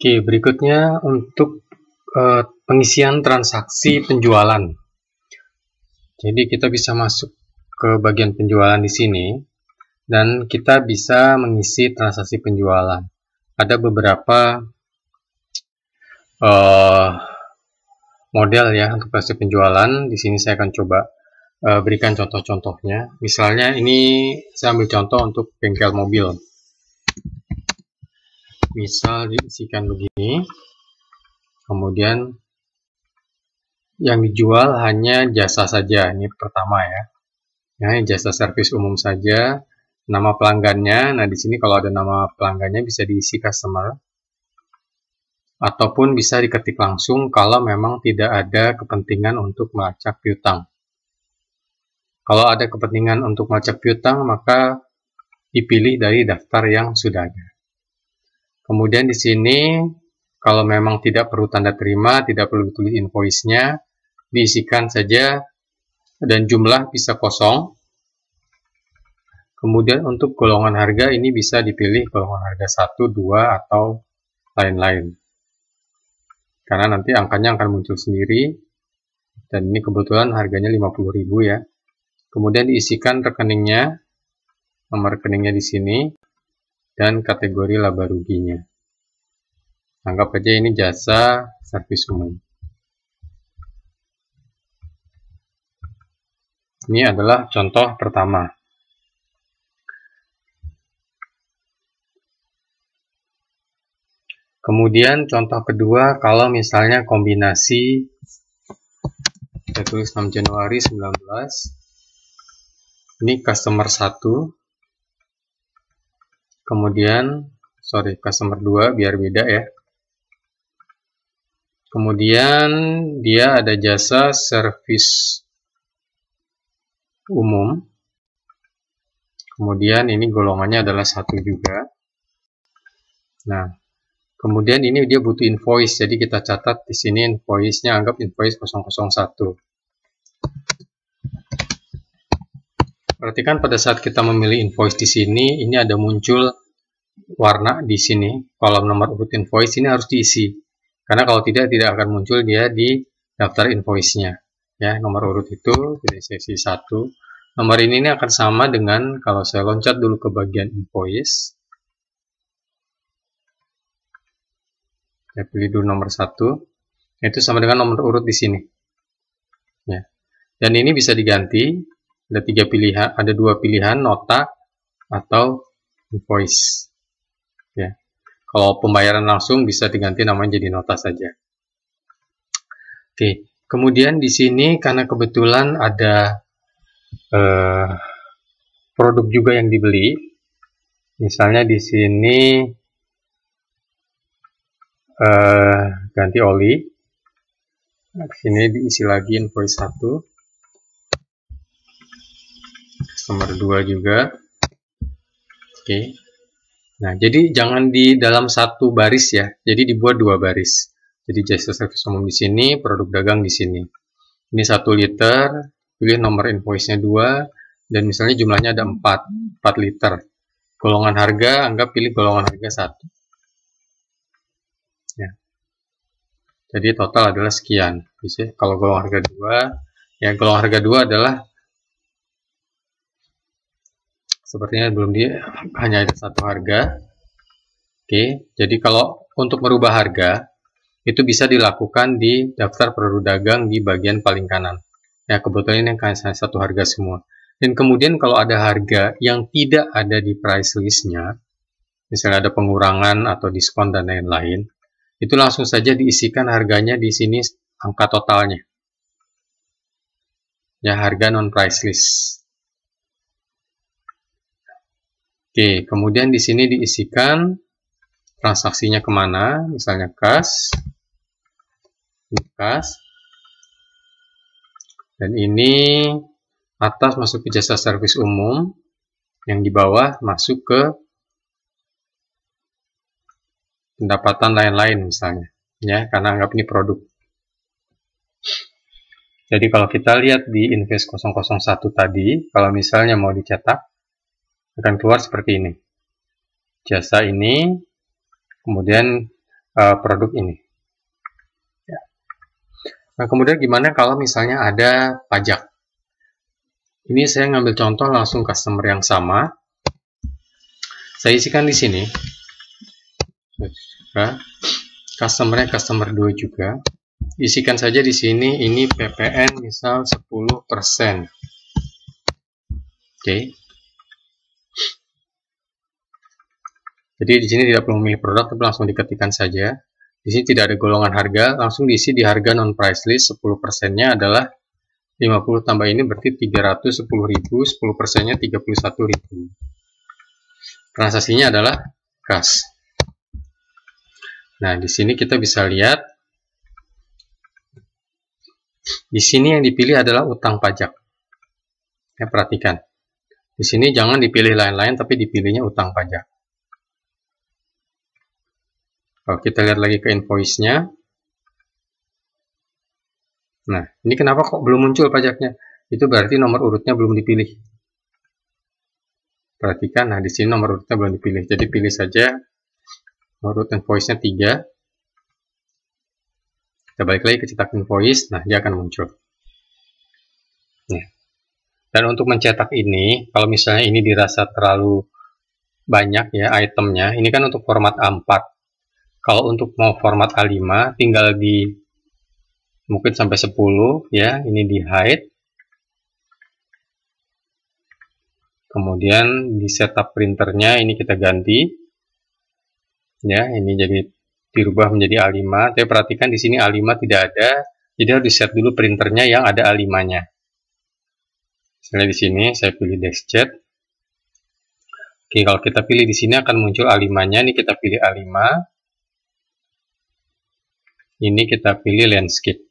Oke, berikutnya untuk pengisian transaksi penjualan. Jadi kita bisa masuk ke bagian penjualan di sini dan kita bisa mengisi transaksi penjualan. Ada beberapa model ya untuk transaksi penjualan. Di sini saya akan coba berikan contoh-contohnya. Misalnya ini saya ambil contoh untuk bengkel mobil. Misal diisikan begini, kemudian yang dijual hanya jasa saja. Ini pertama ya. Nah, jasa servis umum saja. Nama pelanggannya. Nah, di sini kalau ada nama pelanggannya bisa diisi customer. Ataupun bisa diketik langsung kalau memang tidak ada kepentingan untuk melacak piutang. Kalau ada kepentingan untuk melacak piutang, maka dipilih dari daftar yang sudah ada. Kemudian di sini, kalau memang tidak perlu tanda terima, tidak perlu tulis invoice-nya, diisikan saja dan jumlah bisa kosong. Kemudian untuk golongan harga ini bisa dipilih golongan harga 1, 2, atau lain-lain. Karena nanti angkanya akan muncul sendiri. Dan ini kebetulan harganya 50.000 ya. Kemudian diisikan rekeningnya, nomor rekeningnya di sini, dan kategori laba ruginya. Anggap aja ini jasa servis umum. Ini adalah contoh pertama. Kemudian contoh kedua, kalau misalnya kombinasi, saya tulis 6 Januari 19, ini customer 1, kemudian, customer 2 biar beda ya. Kemudian dia ada jasa servis umum. Kemudian ini golongannya adalah 1 juga. Nah, kemudian ini dia butuh invoice, jadi kita catat di sini invoice-nya, anggap invoice 001. Perhatikan pada saat kita memilih invoice di sini, ini ada muncul warna di sini, kolom nomor urut invoice ini harus diisi. Karena kalau tidak akan muncul dia di daftar invoice-nya. Ya, nomor urut itu di seksi 1. Nomor ini akan sama dengan kalau saya loncat dulu ke bagian invoice. Saya pilih dulu nomor 1. Itu sama dengan nomor urut di sini. Ya. Dan ini bisa diganti. Ada 3 pilihan, ada 2 pilihan, nota atau invoice. Ya. Kalau pembayaran langsung bisa diganti namanya jadi nota saja. Oke, kemudian di sini karena kebetulan ada produk juga yang dibeli, misalnya di sini ganti oli, nah, di sini diisi lagi invoice 1, customer 2 juga. Oke. Nah, jadi jangan di dalam satu baris ya. Jadi dibuat 2 baris. Jadi jasa servis umum di sini, produk dagang di sini. Ini 1 liter, pilih nomor invoice-nya 2, dan misalnya jumlahnya ada 4 liter. Golongan harga, anggap pilih golongan harga 1. Ya. Jadi total adalah sekian. Bisa, kalau golongan harga 2, ya golongan harga 2 adalah sepertinya belum hanya ada 1 harga. Oke, jadi kalau untuk merubah harga itu bisa dilakukan di daftar produk dagang di bagian paling kanan. Ya, kebetulan ini kan 1 harga semua. Dan kemudian kalau ada harga yang tidak ada di price list-nya, misalnya ada pengurangan atau diskon dan lain-lain, itu langsung saja diisikan harganya di sini angka totalnya. Ya, harga non price list. Oke, kemudian di sini diisikan transaksinya kemana, misalnya kas, dan ini atas masuk ke jasa servis umum, yang di bawah masuk ke pendapatan lain-lain misalnya, ya, karena anggap ini produk. Jadi kalau kita lihat di invoice 001 tadi, kalau misalnya mau dicetak, akan keluar seperti ini. Jasa ini, kemudian produk ini. Ya. Nah, kemudian gimana kalau misalnya ada pajak? Ini saya ngambil contoh langsung customer yang sama. Saya isikan di sini. Customer 2 juga. Isikan saja di sini, ini PPN misal 10%. Oke. Jadi di sini tidak perlu memilih produk, tapi langsung diketikkan saja. Di sini tidak ada golongan harga, langsung diisi di harga non price list. 10%-nya adalah 50 tambah ini berarti 310.000, 10%-nya 31.000. Transaksinya adalah kas. Nah, di sini kita bisa lihat, di sini yang dipilih adalah utang pajak. Ya, perhatikan. Di sini jangan dipilih lain-lain, tapi dipilihnya utang pajak. Kalau kita lihat lagi ke invoice-nya, nah, ini kenapa kok belum muncul pajaknya? Itu berarti nomor urutnya belum dipilih. Perhatikan, nah di sini nomor urutnya belum dipilih. Jadi pilih saja nomor urut invoice-nya 3. Kita balik lagi ke cetak invoice, nah dia akan muncul. Nah. Dan untuk mencetak ini, kalau misalnya ini dirasa terlalu banyak ya itemnya, ini kan untuk format A4. Kalau untuk mau format A5, tinggal di mungkin sampai 10 ya, ini di hide. Kemudian di setup printernya ini kita ganti. Ya, ini jadi dirubah menjadi A5. Tapi perhatikan di sini A5 tidak ada, jadi harus di-set dulu printernya yang ada A5-nya. Misalnya di sini saya pilih DeskJet. Oke, kalau kita pilih di sini akan muncul A5-nya. Ini kita pilih A5. Ini kita pilih landscape.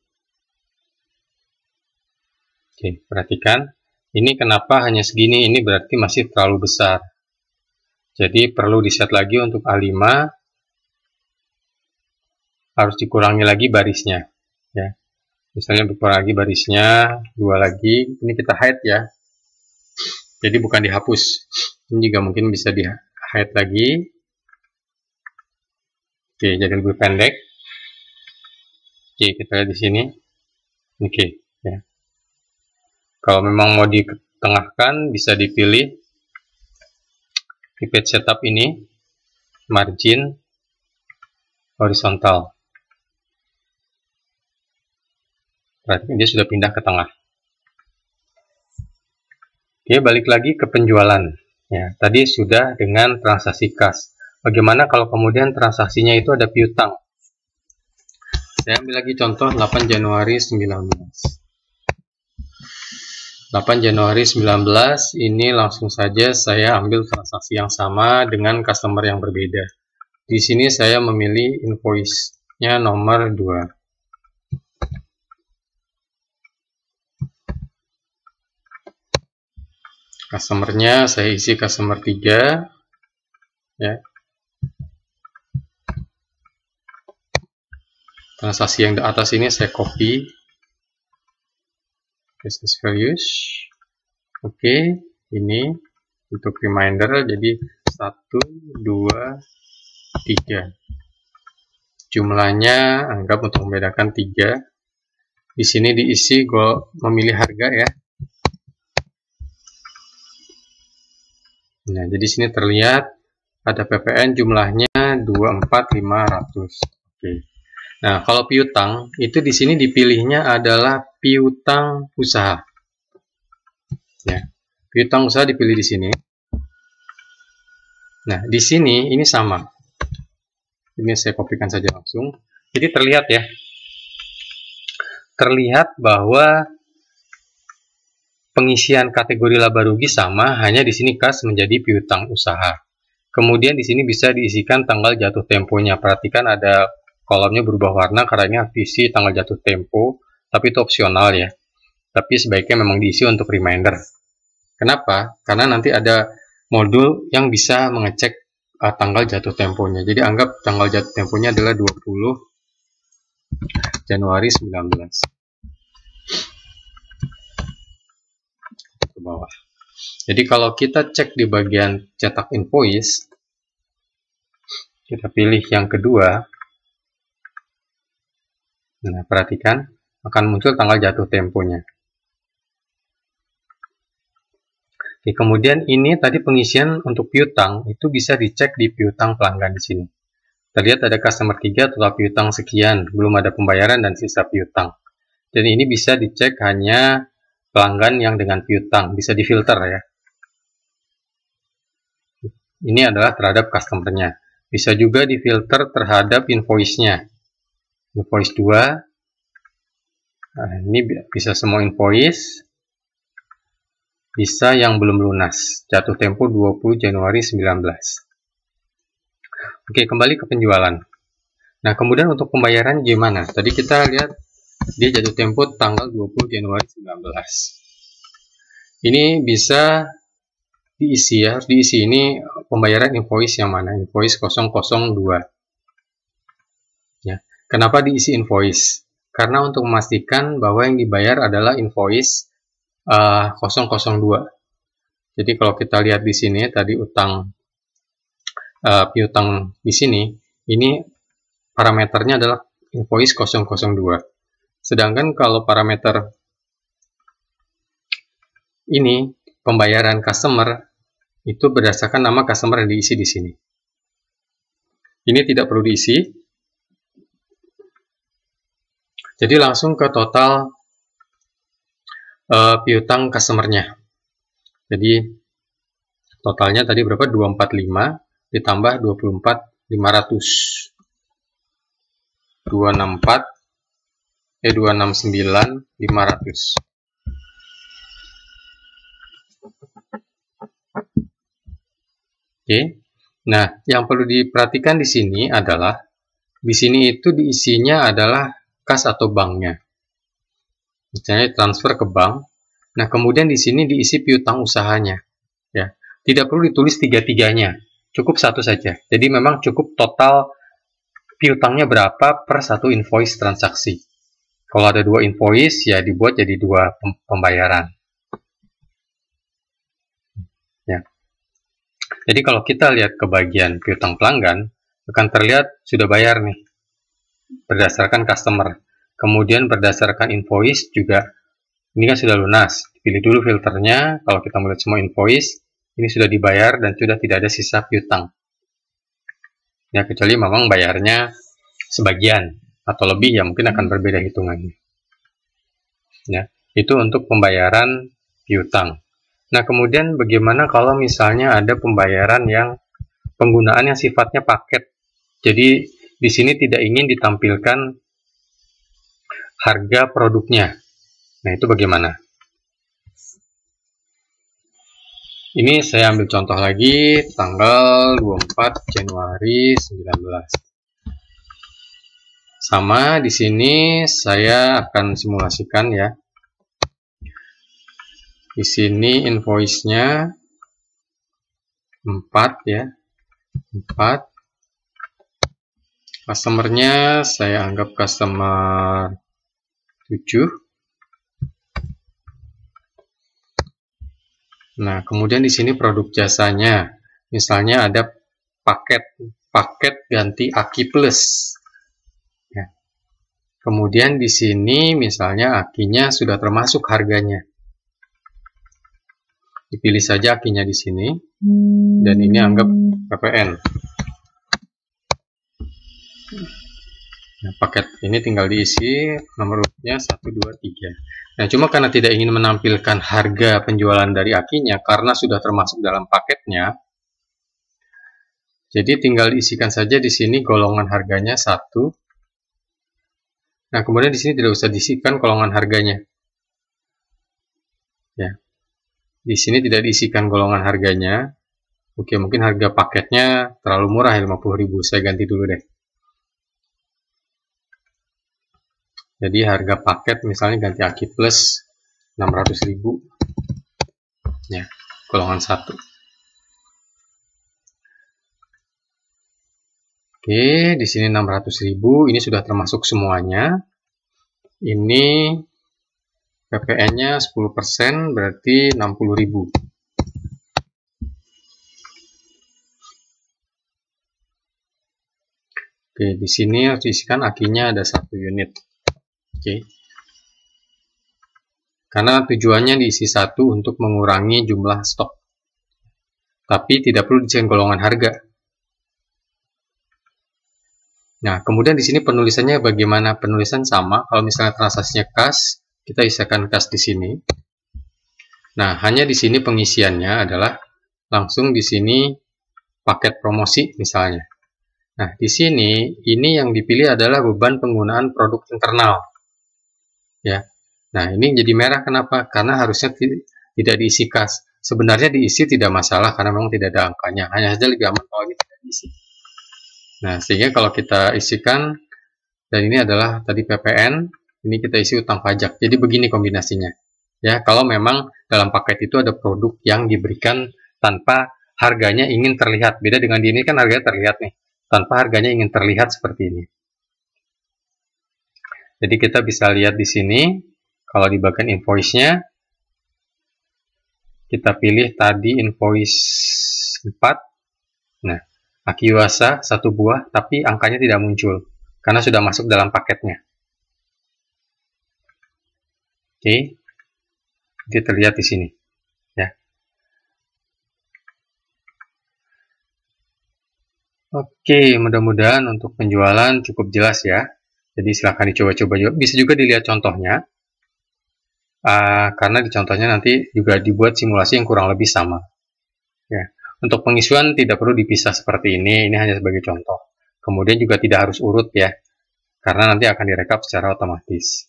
Oke, perhatikan. Ini kenapa hanya segini? Ini berarti masih terlalu besar. Jadi perlu di-set lagi untuk A5. Harus dikurangi lagi barisnya. Ya. Misalnya berkurang lagi barisnya, 2 lagi. Ini kita hide ya. Jadi bukan dihapus. Ini juga mungkin bisa di-hide lagi. Oke, jadi lebih pendek. Oke, kita lihat di sini. Oke, ya. Kalau memang mau ditengahkan, bisa dipilih di page setup ini, margin horizontal. Berarti dia sudah pindah ke tengah. Oke, balik lagi ke penjualan. Ya, tadi sudah dengan transaksi kas. Bagaimana kalau kemudian transaksinya itu ada piutang? Saya ambil lagi contoh 8 Januari 19. 8 Januari 19 ini langsung saja saya ambil transaksi yang sama dengan customer yang berbeda. Di sini saya memilih invoice-nya nomor 2. Customer-nya saya isi customer 3 ya. Transaksi yang di atas ini saya copy. Business values. Oke, ini untuk reminder jadi 1, 2, 3. Jumlahnya anggap untuk membedakan 3. Di sini diisi memilih harga ya. Nah, jadi sini terlihat ada PPN jumlahnya 24.500. Oke. Nah, kalau piutang itu di sini dipilihnya adalah piutang usaha. Ya. Piutang usaha dipilih di sini. Nah, di sini ini sama. Ini saya kopikan saja langsung. Jadi terlihat ya. Terlihat bahwa pengisian kategori laba rugi sama, hanya di sini kas menjadi piutang usaha. Kemudian di sini bisa diisikan tanggal jatuh temponya. Perhatikan ada kolomnya berubah warna karena ini harus diisi tanggal jatuh tempo, tapi itu opsional ya. Tapi sebaiknya memang diisi untuk reminder. Kenapa? Karena nanti ada modul yang bisa mengecek tanggal jatuh temponya. Jadi anggap tanggal jatuh temponya adalah 20 Januari 19. Ke bawah. Jadi kalau kita cek di bagian cetak invoice, kita pilih yang kedua. Nah, perhatikan akan muncul tanggal jatuh temponya. Oke, kemudian ini tadi pengisian untuk piutang itu bisa dicek di piutang pelanggan di sini. Terlihat ada customer 3 total piutang sekian, belum ada pembayaran dan sisa piutang. Dan ini bisa dicek hanya pelanggan yang dengan piutang, bisa difilter ya. Ini adalah terhadap customer-nya. Bisa juga difilter terhadap invoice-nya. Invoice 2. Nah, ini bisa semua invoice. Bisa yang belum lunas. Jatuh tempo 20 Januari 19. Oke, kembali ke penjualan. Nah, kemudian untuk pembayaran gimana? Tadi kita lihat dia jatuh tempo tanggal 20 Januari 19. Ini bisa diisi ya, harus diisi ini pembayaran invoice yang mana? Invoice 002. Ya. Kenapa diisi invoice? Karena untuk memastikan bahwa yang dibayar adalah invoice 002. Jadi kalau kita lihat di sini tadi utang piutang di sini, ini parameternya adalah invoice 002. Sedangkan kalau parameter ini pembayaran customer itu berdasarkan nama customer yang diisi di sini. Ini tidak perlu diisi. Jadi langsung ke total piutang customer-nya. Jadi totalnya tadi berapa? 245 ditambah 24 500. 269 500. Oke. Nah, yang perlu diperhatikan di sini adalah di sini itu diisinya adalah kas atau banknya. Misalnya transfer ke bank. Nah, kemudian di sini diisi piutang usahanya. Ya, tidak perlu ditulis tiga-tiganya. Cukup satu saja. Jadi memang cukup total piutangnya berapa per satu invoice transaksi. Kalau ada 2 invoice, ya dibuat jadi 2 pembayaran. Ya. Jadi kalau kita lihat ke bagian piutang pelanggan, akan terlihat sudah bayar nih, berdasarkan customer. Kemudian berdasarkan invoice juga, ini kan sudah lunas. Pilih dulu filternya, kalau kita melihat semua invoice, ini sudah dibayar dan sudah tidak ada sisa piutang. Ya, kecuali memang bayarnya sebagian atau lebih, ya mungkin akan berbeda hitungannya. Ya, itu untuk pembayaran piutang. Nah, kemudian bagaimana kalau misalnya ada pembayaran yang penggunaan yang sifatnya paket. Jadi di sini tidak ingin ditampilkan harga produknya. Nah, itu bagaimana? Ini saya ambil contoh lagi, tanggal 24 Januari 19. Sama di sini saya akan simulasikan ya. Di sini invoice-nya 4 ya. 4. Customer-nya saya anggap customer 7. Nah, kemudian di sini produk jasanya. Misalnya ada paket ganti Aki Plus. Ya. Kemudian di sini misalnya akinya sudah termasuk harganya. Dipilih saja akinya di sini. Dan ini anggap PPN. Nah, paket ini tinggal diisi nomor urutnya 1, 2, 3. Nah, cuma karena tidak ingin menampilkan harga penjualan dari akinya karena sudah termasuk dalam paketnya, jadi tinggal diisikan saja di sini golongan harganya 1. Nah, kemudian di sini tidak usah diisikan golongan harganya. Ya. Di sini tidak diisikan golongan harganya. Oke, mungkin harga paketnya terlalu murah ya, 50.000. Saya ganti dulu deh. Jadi harga paket misalnya ganti Aki Plus 600.000. Ya, golongan 1. Oke, di sini 600.000, ini sudah termasuk semuanya. Ini PPN-nya 10%, berarti 60.000. Oke, di sini harus diisikan akinya ada 1 unit. Oke. Karena tujuannya diisi 1 untuk mengurangi jumlah stok. Tapi tidak perlu dicek golongan harga. Nah, kemudian di sini penulisannya bagaimana? Penulisan sama. Kalau misalnya transaksinya kas, kita isikan kas di sini. Nah, hanya di sini pengisiannya adalah langsung di sini paket promosi misalnya. Nah, di sini ini yang dipilih adalah beban penggunaan produk internal. Ya. Nah, ini jadi merah kenapa? Karena harusnya tidak diisi kas. Sebenarnya diisi tidak masalah karena memang tidak ada angkanya. Hanya saja lebih aman kalau ini tidak diisi. Nah, sehingga kalau kita isikan, dan ini adalah tadi PPN, ini kita isi utang pajak. Jadi begini kombinasinya. Ya, kalau memang dalam paket itu ada produk yang diberikan tanpa harganya ingin terlihat. Beda dengan di ini kan harganya terlihat nih. Tanpa harganya ingin terlihat seperti ini. Jadi kita bisa lihat di sini. Kalau di bagian invoice-nya, kita pilih tadi invoice 4. Nah, Akiwasa 1 buah, tapi angkanya tidak muncul. Karena sudah masuk dalam paketnya. Oke. Jadi terlihat di sini. Ya. Oke, mudah-mudahan untuk penjualan cukup jelas ya. Jadi silahkan dicoba-coba juga. Bisa juga dilihat contohnya. Karena di contohnya nanti juga dibuat simulasi yang kurang lebih sama. Ya. Untuk pengisian tidak perlu dipisah seperti ini hanya sebagai contoh. Kemudian juga tidak harus urut ya, karena nanti akan direkap secara otomatis.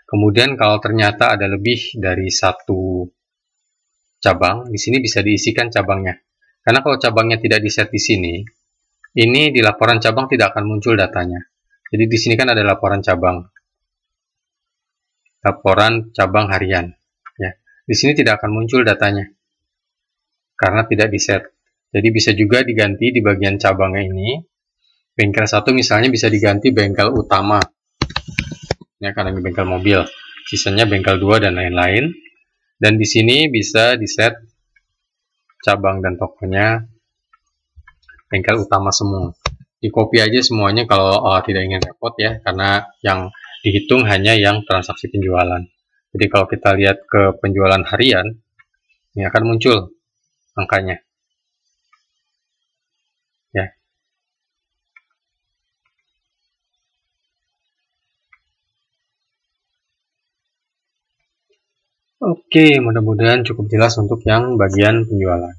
Kemudian kalau ternyata ada lebih dari 1 cabang, di sini bisa diisikan cabangnya. Karena kalau cabangnya tidak di-set di sini, ini di laporan cabang tidak akan muncul datanya. Jadi di sini kan ada laporan cabang. Laporan cabang harian. Ya. Di sini tidak akan muncul datanya karena tidak di-set. Jadi bisa juga diganti di bagian cabangnya ini. Bengkel 1 misalnya bisa diganti bengkel utama. Ya, karena ini bengkel mobil. Sisanya bengkel 2 dan lain-lain. Dan di sini bisa di-set cabang dan tokonya bengkel utama semua. Di copy aja semuanya kalau tidak ingin repot ya, karena yang dihitung hanya yang transaksi penjualan. Jadi kalau kita lihat ke penjualan harian, ini akan muncul angkanya. Ya. Oke, mudah-mudahan cukup jelas untuk yang bagian penjualan.